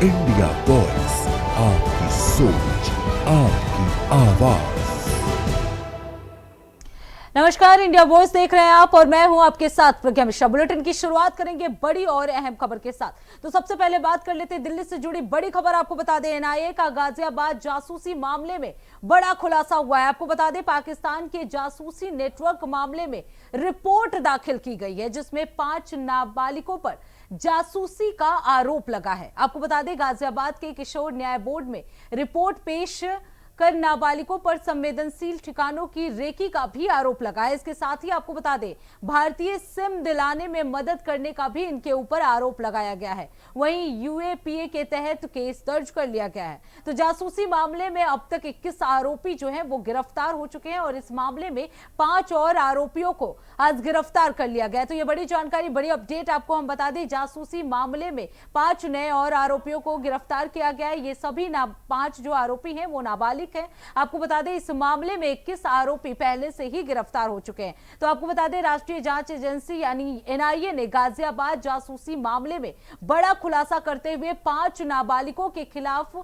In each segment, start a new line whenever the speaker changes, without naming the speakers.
India voice, आपकी सोच, आपकी आवाज।
नमस्कार, इंडिया वॉइस देख रहे हैं आप और मैं हूं आपके साथ प्रज्ञा मिश्रा। बुलेटिन की शुरुआत करेंगे बड़ी और अहम खबर के साथ। तो सबसे पहले बात कर लेते हैं दिल्ली से जुड़ी बड़ी खबर। आपको बता दें, एनआईए का गाजियाबाद जासूसी मामले में बड़ा खुलासा हुआ है। आपको बता दें, पाकिस्तान के जासूसी नेटवर्क मामले में रिपोर्ट दाखिल की गई है जिसमें 5 नाबालिगों पर जासूसी का आरोप लगा है। आपको बता दें, गाजियाबाद के किशोर न्याय बोर्ड में रिपोर्ट पेश कर नाबालिगों पर संवेदनशील ठिकानों की रेकी का भी आरोप लगा है। इसके साथ ही आपको बता दें, भारतीय सिम दिलाने में मदद करने का भी इनके ऊपर आरोप लगाया गया है। वहीं यूएपीए के तहत केस दर्ज कर लिया गया है। तो जासूसी मामले में अब तक 21 आरोपी जो हैं वो गिरफ्तार हो चुके हैं और इस मामले में 5 और आरोपियों को आज गिरफ्तार कर लिया गया है। तो ये बड़ी जानकारी, बड़ी अपडेट आपको हम बता दें, जासूसी मामले में 5 नए और आरोपियों को गिरफ्तार किया गया है। ये सभी 5 जो आरोपी हैं वो नाबालिग है। आपको बता दें, इस मामले में 21 आरोपी पहले से ही गिरफ्तार हो चुके हैं। तो आपको बता दें, राष्ट्रीय जांच एजेंसी यानी एनआईए ने गाजियाबाद जासूसी मामले में बड़ा खुलासा करते हुए 5 नाबालिगों के खिलाफ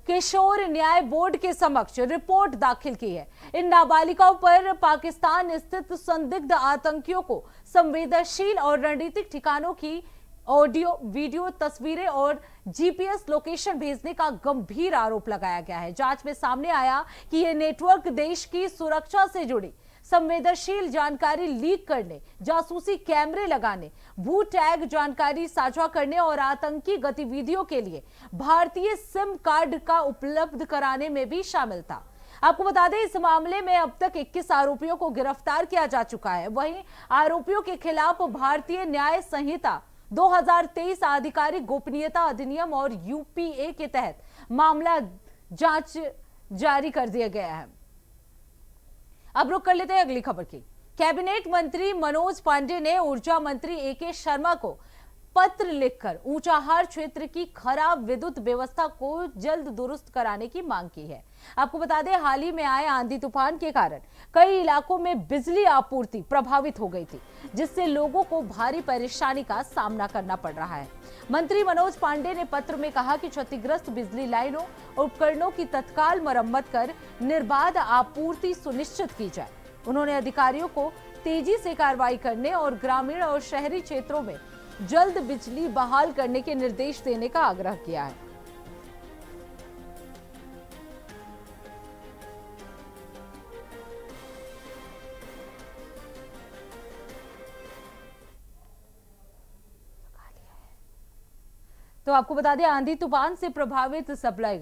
किशोर न्याय बोर्ड के समक्ष रिपोर्ट दाखिल की है। इन नाबालिगों पर पाकिस्तान स्थित संदिग्ध आतंकियों को संवेदनशील और रणनीतिक ठिकानों की ऑडियो, वीडियो, तस्वीरें और जीपीएस लोकेशन भेजने का गंभीर आरोप लगाया गया है। जांच में सामने आया कि यह नेटवर्क देश की सुरक्षा से जुड़ी संवेदनशील जानकारी लीक करने, जासूसी कैमरे लगाने, भू टैग जानकारी साझा करने और आतंकी गतिविधियों के लिए भारतीय सिम कार्ड का उपलब्ध कराने में भी शामिल था। आपको बता दें, इस मामले में अब तक 21 आरोपियों को गिरफ्तार किया जा चुका है। वहीं आरोपियों के खिलाफ भारतीय न्याय संहिता 2023 आधिकारिक गोपनीयता अधिनियम और यूपीए के तहत मामला जांच जारी कर दिया गया है। अब रुक कर लेते हैं अगली खबर की। कैबिनेट मंत्री मनोज पांडे ने ऊर्जा मंत्री एके शर्मा को पत्र लिखकर ऊंचाहार क्षेत्र की खराब विद्युत व्यवस्था को जल्द दुरुस्त कराने की मांग की है। आपको बता दें, हाल ही में आए आंधी तूफान के कारण कई इलाकों में बिजली आपूर्ति प्रभावित हो गई थी, जिससे लोगों को भारी परेशानी का सामना करना पड़ रहा है। मंत्री मनोज पांडे ने पत्र में कहा कि क्षतिग्रस्त बिजली लाइनों और उपकरणों की तत्काल मरम्मत कर निर्बाध आपूर्ति सुनिश्चित की जाए। उन्होंने अधिकारियों को तेजी से कार्रवाई करने और ग्रामीण और शहरी क्षेत्रों में जल्द बिजली बहाल करने के निर्देश देने का आग्रह किया है। तो आपको बता दें, आंधी तूफान से प्रभावित सप्लाई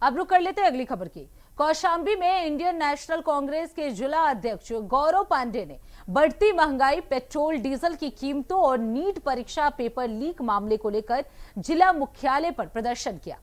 अब रुक कर लेते हैं अगली खबर की। कौशांबी में इंडियन नेशनल कांग्रेस के जिला अध्यक्ष गौरव पांडे ने बढ़ती महंगाई, पेट्रोल डीजल की कीमतों और नीट परीक्षा पेपर लीक मामले को लेकर जिला मुख्यालय पर प्रदर्शन किया।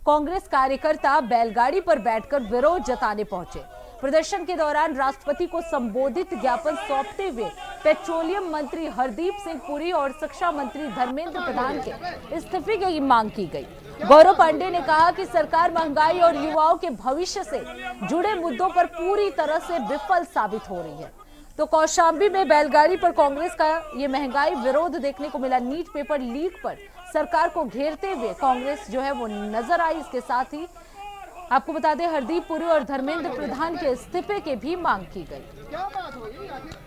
कांग्रेस कार्यकर्ता बैलगाड़ी पर बैठकर विरोध जताने पहुंचे। प्रदर्शन के दौरान राष्ट्रपति को संबोधित ज्ञापन सौंपते हुए पेट्रोलियम मंत्री हरदीप सिंह पुरी और शिक्षा मंत्री धर्मेंद्र प्रधान के इस्तीफे की मांग की गई। गौरव पांडे ने कहा कि सरकार महंगाई और युवाओं के भविष्य से जुड़े मुद्दों पर पूरी तरह से विफल साबित हो रही है। तो कौशांबी में बैलगाड़ी पर कांग्रेस का ये महंगाई विरोध देखने को मिला। नीट पेपर लीक पर सरकार को घेरते हुए कांग्रेस जो है वो नजर आई। इसके साथ ही आपको बता दें, हरदीप पुरी और धर्मेंद्र प्रधान के इस्तीफे की भी मांग की गई।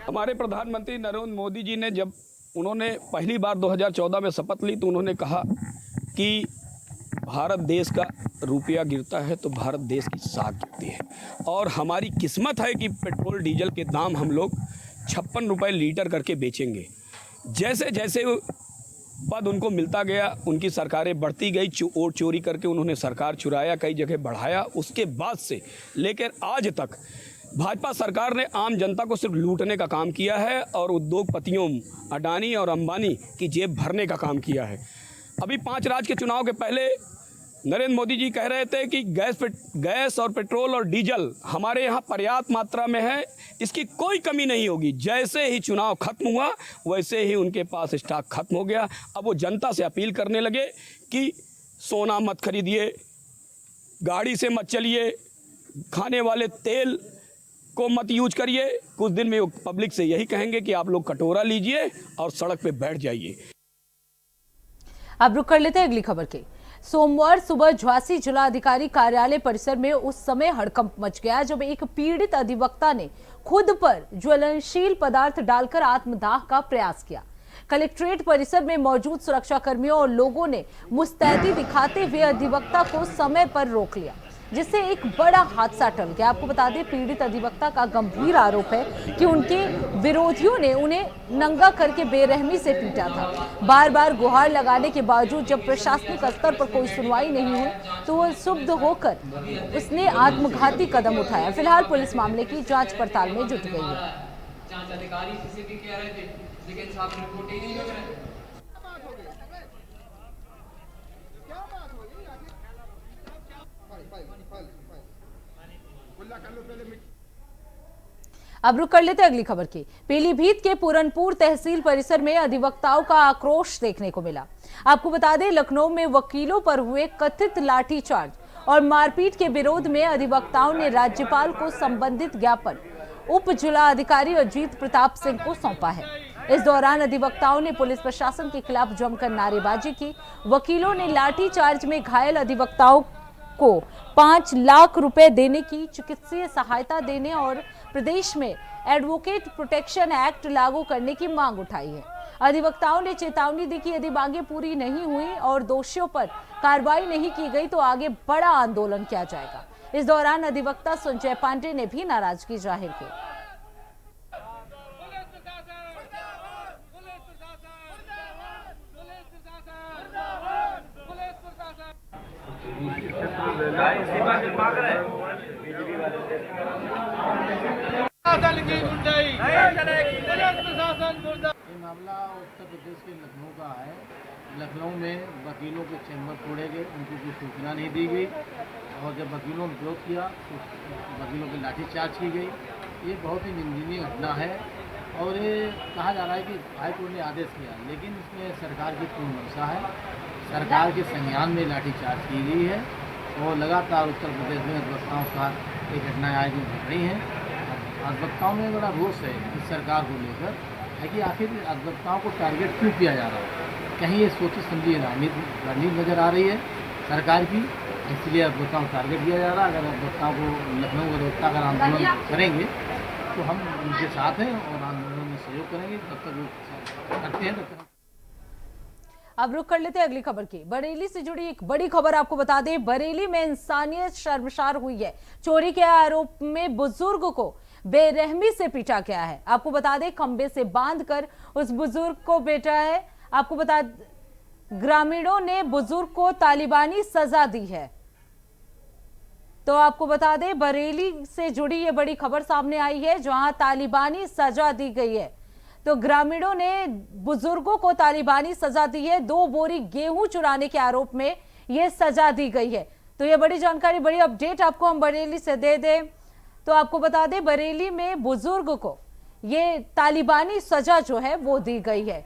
हमारे प्रधानमंत्री नरेंद्र मोदी जी ने जब उन्होंने पहली बार 2014 में शपथ ली तो उन्होंने कहा कि भारत देश का रुपया गिरता है तो भारत देश की साख गिरती है। और हमारी किस्मत है कि पेट्रोल डीजल के दाम हम लोग 56 रुपये लीटर करके बेचेंगे। जैसे जैसे पद उनको मिलता गया, उनकी सरकारें बढ़ती गई, और चोरी करके उन्होंने सरकार चुराया, कई जगह बढ़ाया। उसके बाद से लेकर आज तक भाजपा सरकार ने आम जनता को सिर्फ लूटने का काम किया है और उद्योगपतियों अडानी और अंबानी की जेब भरने का काम किया है। अभी 5 राज्य के चुनाव के पहले नरेंद्र मोदी जी कह रहे थे कि गैस और पेट्रोल और डीजल हमारे यहाँ पर्याप्त मात्रा में है, इसकी कोई कमी नहीं होगी। जैसे ही चुनाव खत्म हुआ वैसे ही उनके पास स्टॉक खत्म हो गया। अब वो जनता से अपील करने लगे कि सोना मत खरीदिए, गाड़ी से मत चलिए, खाने वाले तेल इसको मत यूज करिए। कुछ दिन में पब्लिक से यही कहेंगे कि आप लोग कटोरा लीजिए और सड़क पे बैठ जाइए।
अब रुक कर लेते हैं अगली खबर के। सोमवार सुबह झांसी जिला अधिकारी कार्यालय परिसर में उस समय हड़कंप मच गया जब एक पीड़ित अधिवक्ता ने खुद पर ज्वलनशील पदार्थ डालकर आत्मदाह का प्रयास किया। कलेक्ट्रेट परिसर में मौजूद सुरक्षा कर्मियों और लोगों ने मुस्तैदी दिखाते हुए अधिवक्ता को समय पर रोक लिया, जिससे एक बड़ा हादसा टल गया। आपको बता दें, पीड़ित अधिवक्ता का गंभीर आरोप है कि उनके विरोधियों ने उन्हें नंगा करके बेरहमी से पीटा था। बार बार गुहार लगाने के बावजूद जब प्रशासनिक स्तर पर कोई सुनवाई नहीं हुई तो वह क्षुब्ध होकर उसने आत्मघाती कदम उठाया। फिलहाल पुलिस मामले की जांच पड़ताल में जुट गई है।
जांच अधिकारी किसी भी कह रहे थे, लेकिन साहब रिपोर्ट ही नहीं कर रहे।
अब रुक कर लेते अगली खबर की। पीलीभीत के पूरनपुर तहसील परिसर में अधिवक्ताओं का आक्रोश देखने को मिला। आपको बता दें, लखनऊ में वकीलों पर हुए कथित लाठीचार्ज और मारपीट के विरोध में अधिवक्ताओं ने राज्यपाल को संबंधित ज्ञापन उप जिला अधिकारी अजीत प्रताप सिंह को सौंपा है। इस दौरान अधिवक्ताओं ने पुलिस प्रशासन के खिलाफ जमकर नारेबाजी की। वकीलों ने लाठीचार्ज में घायल अधिवक्ताओं को 5 लाख रुपए देने की, चिकित्सीय सहायता देने और प्रदेश में एडवोकेट प्रोटेक्शन एक्ट लागू करने की मांग उठाई है। अधिवक्ताओं ने चेतावनी दी कि यदि मांगें पूरी नहीं हुई और दोषियों पर कार्रवाई नहीं की गई तो आगे बड़ा आंदोलन किया जाएगा। इस दौरान अधिवक्ता संजय पांडे ने भी नाराजगी जाहिर की।
ये मामला उत्तर प्रदेश के लखनऊ का है। लखनऊ में वकीलों के चैम्बर तोड़े गए, उनको कोई सूचना नहीं दी गई और जब वकीलों ने विरोध किया तो वकीलों की लाठीचार्ज की गई। ये बहुत ही निंदनीय घटना है और ये कहा जा रहा है कि हाईकोर्ट ने आदेश किया, लेकिन इसमें सरकार की पूर्ण मंशा है। सरकार के संज्ञान में लाठीचार्ज की गई है और लगातार उत्तर प्रदेश में अधिवक्ताओं के साथ ये घटनाएँ आए दिन घट रही हैं। अधिवक्ताओं में बड़ा रोष है इस सरकार को लेकर है कि आखिर अधिवक्ताओं को टारगेट क्यों किया जा रहा है। कहीं ये सोची समझी रणनीति नज़र आ रही है सरकार की, इसलिए अधिवक्ताओं को टारगेट किया जा रहा है। अगर अधिवक्ताओं को लखनऊ अधिवक्ता का आंदोलन करेंगे तो हम उनके साथ हैं और आंदोलन में सहयोग करेंगे। जब तक वो करते हैं तब तक।
अब रुक कर लेते हैं अगली खबर की। बरेली से जुड़ी एक बड़ी खबर आपको बता दें, बरेली में इंसानियत शर्मसार हुई है। चोरी के आरोप में बुजुर्ग को बेरहमी से पीटा गया है। आपको बता दें, खंबे से बांधकर उस बुजुर्ग को पीटा है। आपको बता, ग्रामीणों ने बुजुर्ग को तालिबानी सजा दी है। तो आपको बता दें, बरेली से जुड़ी ये बड़ी खबर सामने आई है जहां तालिबानी सजा दी गई है। तो ग्रामीणों ने बुजुर्गों को तालिबानी सजा दी है। 2 बोरी गेहूं चुराने के आरोप में यह सजा दी गई है। तो ये बड़ी जानकारी, बड़ी अपडेट आपको हम बरेली से दे दें तो आपको बता दें, बरेली में बुजुर्ग को ये तालिबानी सजा जो है वो दी गई है।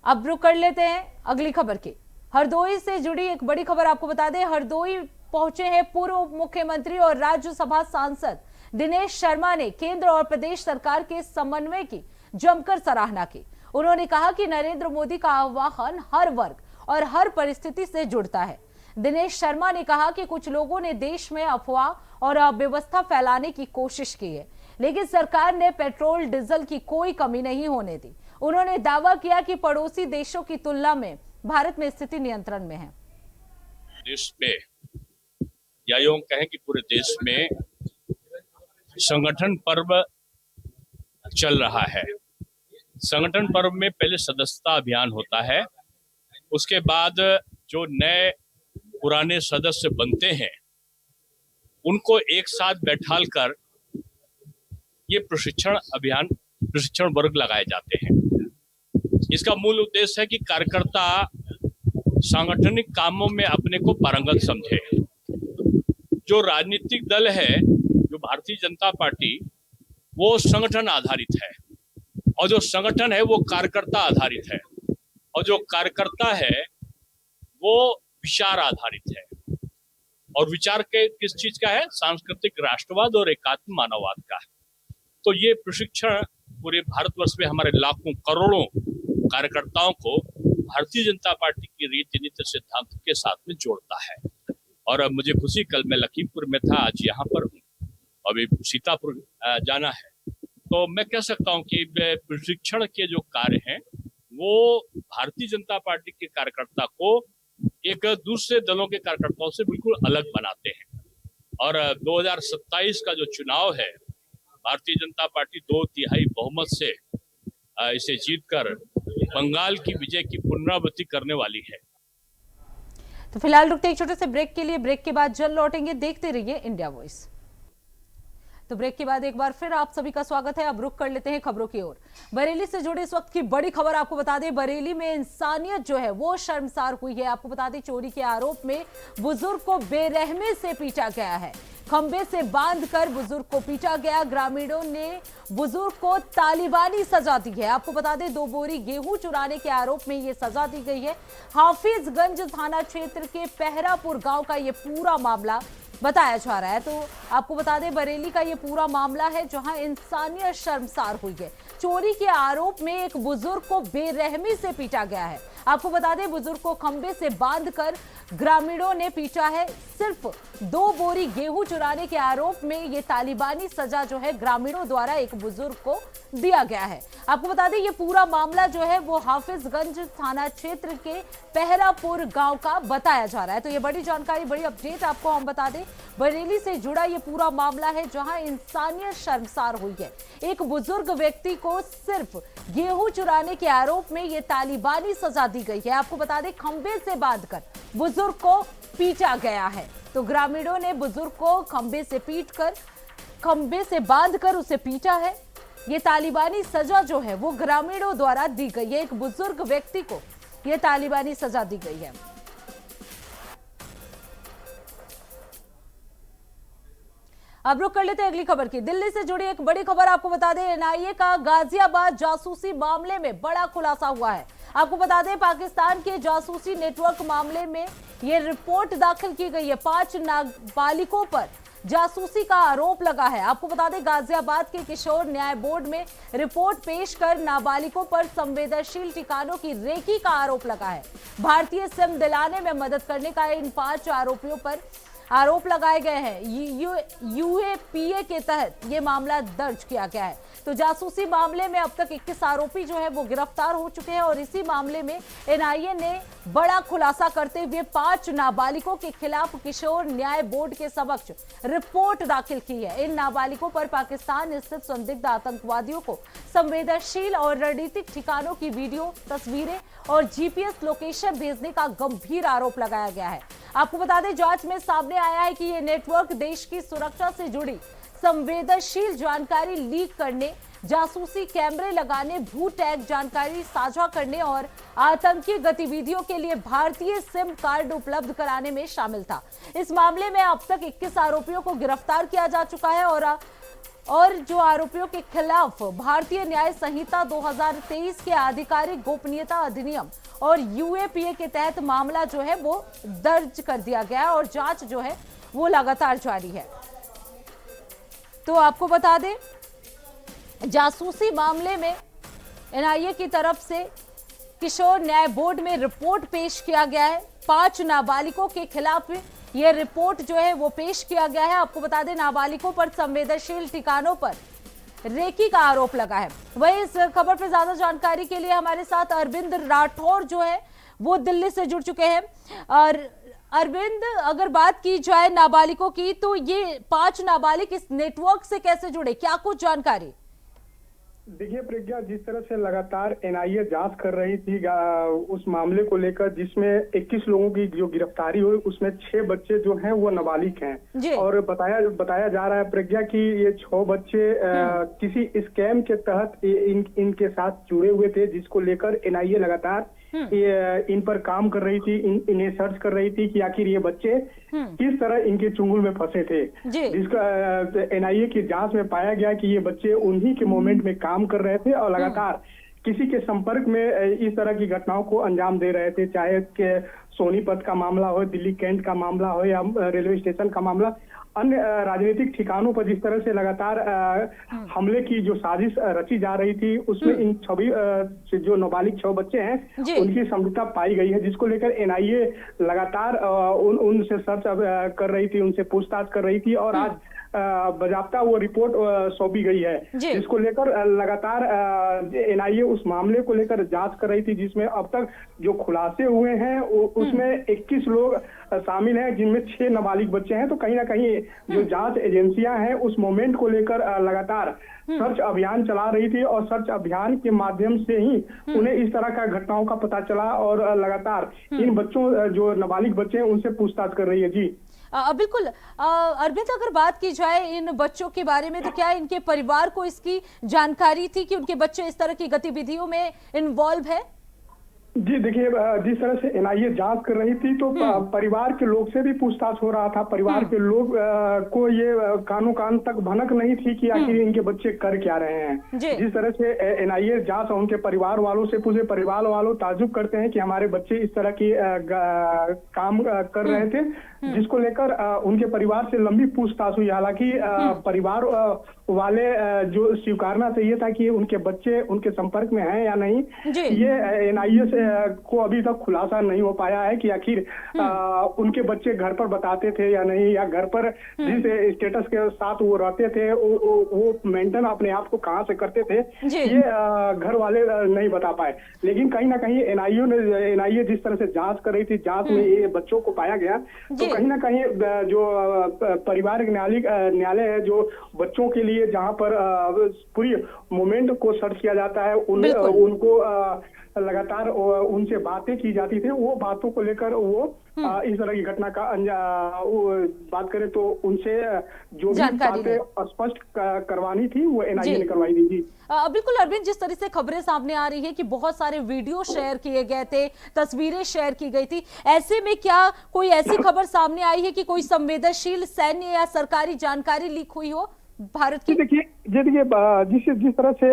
अब रुक कर लेते हैं अगली खबर की। हरदोई से जुड़ी एक बड़ी खबर आपको बता दें, हरदोई पहुंचे हैं पूर्व मुख्यमंत्री और राज्यसभा सांसद दिनेश शर्मा ने केंद्र और प्रदेश सरकार के समन्वय की जमकर सराहना की। उन्होंने कहा कि नरेंद्र मोदी का आह्वान हर वर्ग और हर परिस्थिति से जुड़ता है। दिनेश शर्मा ने कहा कि कुछ लोगों ने देश में अफवाह और अव्यवस्था फैलाने की कोशिश की है, लेकिन सरकार ने पेट्रोल डीजल की कोई कमी नहीं होने दी। उन्होंने दावा किया कि पड़ोसी देशों की तुलना में भारत में स्थिति नियंत्रण में है।
देश में या यूं कहें कि पूरे देश में संगठन पर्व चल रहा है। संगठन पर्व में पहले सदस्यता अभियान होता है, उसके बाद जो नए पुराने सदस्य बनते हैं उनको एक साथ बैठाल कर ये प्रशिक्षण वर्ग लगाए जाते हैं। इसका मूल उद्देश्य है कि कार्यकर्ता सांगठनिक कामों में अपने को पारंगत समझे। जो राजनीतिक दल है, जो भारतीय जनता पार्टी, वो संगठन आधारित है और जो संगठन है वो कार्यकर्ता आधारित है और जो कार्यकर्ता है वो विचार आधारित है। और विचार के किस चीज का है? सांस्कृतिक राष्ट्रवाद और एकात्म मानववाद का। तो ये प्रशिक्षण पूरे भारतवर्ष में हमारे लाखों करोड़ों कार्यकर्ताओं को भारतीय जनता पार्टी की रीति नीति सिद्धांत के साथ में जोड़ता है। और मुझे खुशी, कल मैं लखीमपुर में था, आज यहाँ पर हूँ, अभी सीतापुर जाना है। तो मैं कह सकता हूँ कि प्रशिक्षण के जो कार्य हैं वो भारतीय जनता पार्टी के कार्यकर्ता को एक दूसरे दलों के कार्यकर्ताओं से बिल्कुल अलग बनाते हैं। और 2027 का जो चुनाव है, भारतीय जनता पार्टी 2/3 बहुमत से इसे जीतकर बंगाल की विजय की पुनरावृत्ति करने वाली है।
तो फिलहाल रुकते एक छोटे से ब्रेक के लिए, ब्रेक के बाद जल्द लौटेंगे। देखते रहिए इंडिया वॉइस। तो ब्रेक के बाद एक बार फिर आप सभी का स्वागत है। अब रुक कर लेते हैं खबरों की ओर। बरेली से जुड़ी इस वक्त की बड़ी खबर आपको बता दें, बरेली में इंसानियत जो है वो शर्मसार हुई है। आपको बता दें, चोरी के आरोप में बुजुर्ग को बेरहमी से पीटा गया है। खंबे से बांधकर बुजुर्ग को पीटा गया। ग्रामीणों ने बुजुर्ग को तालिबानी सजा दी है। आपको बता दें, 2 बोरी गेहूं चुराने के आरोप में ये सजा दी गई है। हाफिजगंज थाना क्षेत्र के पहरापुर गांव का ये पूरा मामला बताया जा रहा है। तो आपको बता दें, बरेली का ये पूरा मामला है जहां इंसानियत शर्मसार हुई है। चोरी के आरोप में एक बुजुर्ग को बेरहमी से पीटा गया है। आपको बता दें, बुजुर्ग को खंबे से बांधकर ग्रामीणों ने पीटा है। सिर्फ 2 बोरी गेहूं चुराने के आरोप में ये तालिबानी सजा जो है ग्रामीणों द्वारा एक बुजुर्ग को दिया गया है। आपको बता दें, ये पूरा मामला जो है वो हाफिजगंज थाना क्षेत्र के पहरापुर गांव का बताया जा रहा है। तो ये बड़ी जानकारी, बड़ी अपडेट आपको हम बता दें, बरेली से जुड़ा ये पूरा मामला है जहां इंसानियत शर्मसार हुई है। एक बुजुर्ग व्यक्ति को सिर्फ गेहूं चुराने के आरोप में ये तालिबानी सजा दी गई है। आपको बता दें, खंबे से बांधकर बुजुर्ग को पीटा गया है। तो ग्रामीणों ने बुजुर्ग को खंबे से बांधकर उसे पीटा है। ये तालिबानी सजा जो है वो ग्रामीणों द्वारा दी गई है। एक बुजुर्ग व्यक्ति को ये तालिबानी सजा दी गई है। अब रुक कर लेते हैं अगली खबर की। दिल्ली से जुड़ी एक बड़ी खबर आपको बता दें, एनआईए का गाजियाबाद जासूसी मामले में बड़ा खुलासा हुआ है। आपको बता दें, पाकिस्तान के जासूसी नेटवर्क मामले में यह रिपोर्ट दाखिल की गई है। 5 नाबालिगों पर जासूसी का आरोप लगा है। आपको बता दें, गाजियाबाद के किशोर न्याय बोर्ड में रिपोर्ट पेश कर नाबालिगों पर संवेदनशील ठिकानों की रेकी का आरोप लगा है। भारतीय सिम दिलाने में मदद करने का इन 5 आरोपियों पर आरोप लगाए गए हैं। यूएपीए के तहत ये मामला दर्ज किया गया है। तो जासूसी मामले में अब तक 21 आरोपी जो है वो गिरफ्तार हो चुके हैं और इसी मामले में एनआईए ने बड़ा खुलासा करते हुए 5 नाबालिगों के खिलाफ किशोर न्याय बोर्ड के समक्ष रिपोर्ट दाखिल की है। इन नाबालिगों पर पाकिस्तान स्थित संदिग्ध आतंकवादियों को संवेदनशील और रणनीतिक ठिकानों की वीडियो, तस्वीरें और जीपीएस लोकेशन भेजने का गंभीर आरोप लगाया गया है। आपको बता दें, जांच में सामने आया है कि ये नेटवर्क देश की सुरक्षा से जुड़ी संवेदनशील जानकारी लीक करने, जासूसी कैमरे लगाने, भू टैग जानकारी साझा करने और आतंकी गतिविधियों के लिए भारतीय सिम कार्ड उपलब्ध कराने में शामिल था। इस मामले में अब तक 21 आरोपियों को गिरफ्तार किया जा चुका है और जो आरोपियों के खिलाफ भारतीय न्याय संहिता 2023 के आधिकारिक गोपनीयता अधिनियम और यूएपीए के तहत मामला जो है वो दर्ज कर दिया गया है और जांच जो है वो लगातार जारी है। तो आपको बता दें, जासूसी मामले में एनआईए की तरफ से किशोर न्याय बोर्ड में रिपोर्ट पेश किया गया है। 5 नाबालिगों के खिलाफ यह रिपोर्ट जो है वो पेश किया गया है। आपको बता दें, नाबालिगों पर संवेदनशील ठिकानों पर रेकी का आरोप लगा है। वही इस खबर पर ज्यादा जानकारी के लिए हमारे साथ अरविंद राठौर जो है वो दिल्ली से जुड़ चुके हैं। और अरविंद, अगर बात की जाए नाबालिगों की, तो ये 5 नाबालिग इस नेटवर्क से कैसे जुड़े, क्या कुछ जानकारी?
देखिए प्रज्ञा, जिस तरह से लगातार एनआईए जांच कर रही थी उस मामले को लेकर, जिसमें 21 लोगों की जो गिरफ्तारी हुई, उसमें 6 बच्चे जो हैं वो नाबालिग हैं। और बताया जा रहा है प्रज्ञा कि ये 6 बच्चे किसी स्कैम के तहत इनके साथ जुड़े हुए थे, जिसको लेकर एनआईए लगातार इन पर काम कर रही थी, इन्हें सर्च कर रही थी कि आखिर ये बच्चे किस तरह इनके चुंगल में फंसे थे। जिसका एनआईए की जांच में पाया गया कि ये बच्चे उन्हीं के मोमेंट में काम कर रहे थे और लगातार किसी के संपर्क में इस तरह की घटनाओं को अंजाम दे रहे थे, चाहे कि सोनीपत का मामला हो, दिल्ली कैंट का मामला हो या रेलवे स्टेशन का मामला, अन्य राजनीतिक ठिकानों पर जिस तरह से लगातार हमले की जो साजिश रची जा रही थी, उसमें इन सभी जो नाबालिग 6 बच्चे हैं उनकी संलिप्तता पाई गई है, जिसको लेकर एनआईए लगातार उनसे सर्च कर रही थी, उनसे पूछताछ कर रही थी और आज बाजाप्ता वो रिपोर्ट सौंपी गई है, जिसको लेकर लगातार एनआईए उस मामले को लेकर जांच कर रही थी, जिसमें अब तक जो खुलासे हुए हैं उसमें 21 लोग शामिल हैं, जिनमें 6 नाबालिग बच्चे हैं। तो कहीं ना कहीं जो जांच एजेंसियां हैं उस मोमेंट को लेकर लगातार सर्च अभियान चला रही थी और सर्च अभियान के माध्यम से ही उन्हें इस तरह का घटनाओं का पता चला और लगातार इन बच्चों जो नाबालिग बच्चे हैं उनसे पूछताछ कर रही है। जी
बिल्कुल। अरविंद, अगर बात की जाए इन बच्चों के बारे में तो क्या इनके परिवार को इसकी जानकारी थी कि उनके बच्चे इस तरह की गतिविधियों में इन्वॉल्व है?
जी देखिए, जिस तरह से एनआईए जांच कर रही थी तो परिवार के लोग से भी पूछताछ हो रहा था। परिवार के लोग को ये कानों कान तक भनक नहीं थी कि आखिर इनके बच्चे कर क्या रहे हैं। जिस तरह से एनआईए जांच उनके परिवार वालों से पूछे, परिवार वालों ताज्जुब करते हैं कि हमारे बच्चे इस तरह की काम कर रहे थे, जिसको लेकर उनके परिवार से लंबी पूछताछ हुई। हालांकि परिवार वाले जो स्वीकारना चाहिए था कि उनके बच्चे उनके संपर्क में हैं या नहीं, ये एनआईए से को अभी तक खुलासा नहीं हो पाया है कि आखिर उनके बच्चे घर पर बताते थे या नहीं, या घर पर जिस स्टेटस के साथ वो रहते थे वो मेंटेन अपने आप को कहां से करते थे, ये घर वाले नहीं बता पाए। लेकिन कहीं ना कहीं एनआईए जिस तरह से जांच कर रही थी, जांच में ये बच्चों को पाया गया, तो कहीं ना कहीं जो पारिवारिक न्यायालय है जो बच्चों के लिए जहां पर पूरी मूवमेंट को सर्च किया जाता है, उनको लगातार उनसे बातें की जाती थी, वो बातों को लेकर वो इस तरह की घटना का बात करें तो उनसे जो भी बातें स्पष्ट करवानी थी वो एनआईए ने करवाई थी। जी
बिल्कुल अरविंद, जिस तरह से खबरें सामने आ रही है कि बहुत सारे वीडियो शेयर किए गए थे, तस्वीरें शेयर की गई थी, ऐसे में क्या कोई ऐसी खबर सामने आई है कि कोई संवेदनशील सैन्य या सरकारी जानकारी लीक हुई हो भारत की?
देखिए जिस तरह से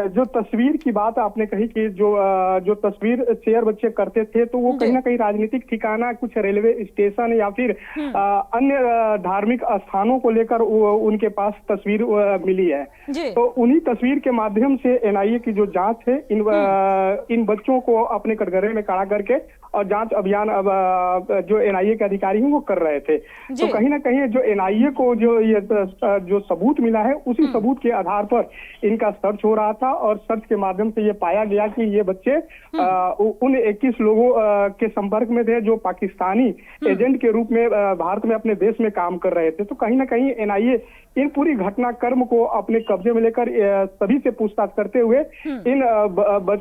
जो तस्वीर की बात आपने कही कि जो तस्वीर शेयर बच्चे करते थे, तो वो कहीं ना कहीं राजनीतिक ठिकाना, कुछ रेलवे स्टेशन या फिर अन्य धार्मिक स्थानों को लेकर उनके पास तस्वीर मिली है। तो उन्हीं तस्वीर के माध्यम से एनआईए की जो जांच है इन बच्चों को अपने कटघरे में खड़ा करके और जांच अभियान अब जो एनआईए के अधिकारी हैं वो कर रहे थे। तो कहीं ना कहीं जो एनआईए को जो सबूत मिला है, उसी सबूत के आधार पर इनका सर्च हो रहा था और सर्च के माध्यम से ये पाया गया कि ये बच्चे उन 21 लोगों के संपर्क में थे जो पाकिस्तानी एजेंट के रूप में भारत में अपने देश में काम कर रहे थे। तो कहीं ना कहीं एनआईए इन पूरी घटनाक्रम को अपने कब्जे में लेकर सभी से पूछताछ करते हुए इन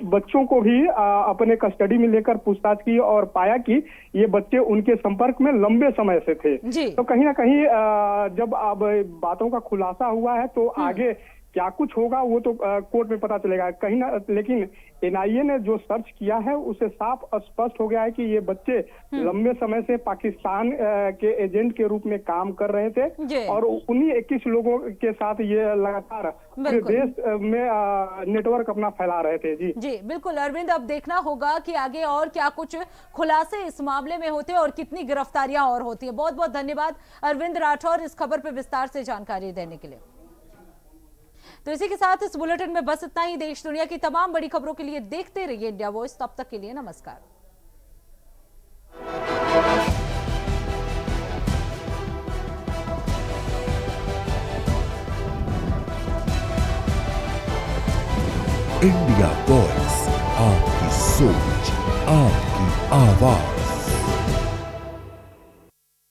बच्चों को भी अपने कस्टडी में लेकर पूछताछ की और पाया कि ये बच्चे उनके संपर्क में लंबे समय से थे। तो कहीं ना कहीं जब अब बातों का खुलासा हुआ है तो आगे क्या कुछ होगा वो तो कोर्ट में पता चलेगा कहीं ना। लेकिन एनआईए ने जो सर्च किया है उसे साफ स्पष्ट हो गया है कि ये बच्चे लंबे समय से पाकिस्तान के एजेंट के रूप में काम कर रहे थे और उन्हीं 21 लोगों के साथ ये लगातार पूरे देश में नेटवर्क अपना फैला रहे थे। जी
बिल्कुल अरविंद, अब देखना होगा कि आगे और क्या कुछ खुलासे इस मामले में होते हैं और कितनी गिरफ्तारियां और होती है। बहुत बहुत धन्यवाद अरविंद राठौर इस खबर पर विस्तार से जानकारी देने के लिए। तो इसी के साथ इस बुलेटिन में बस इतना ही। देश दुनिया की तमाम बड़ी खबरों के लिए देखते रहिए इंडिया वॉइस। तब तक के लिए नमस्कार।
इंडिया वॉइस, आपकी सोच, आपकी आवाज।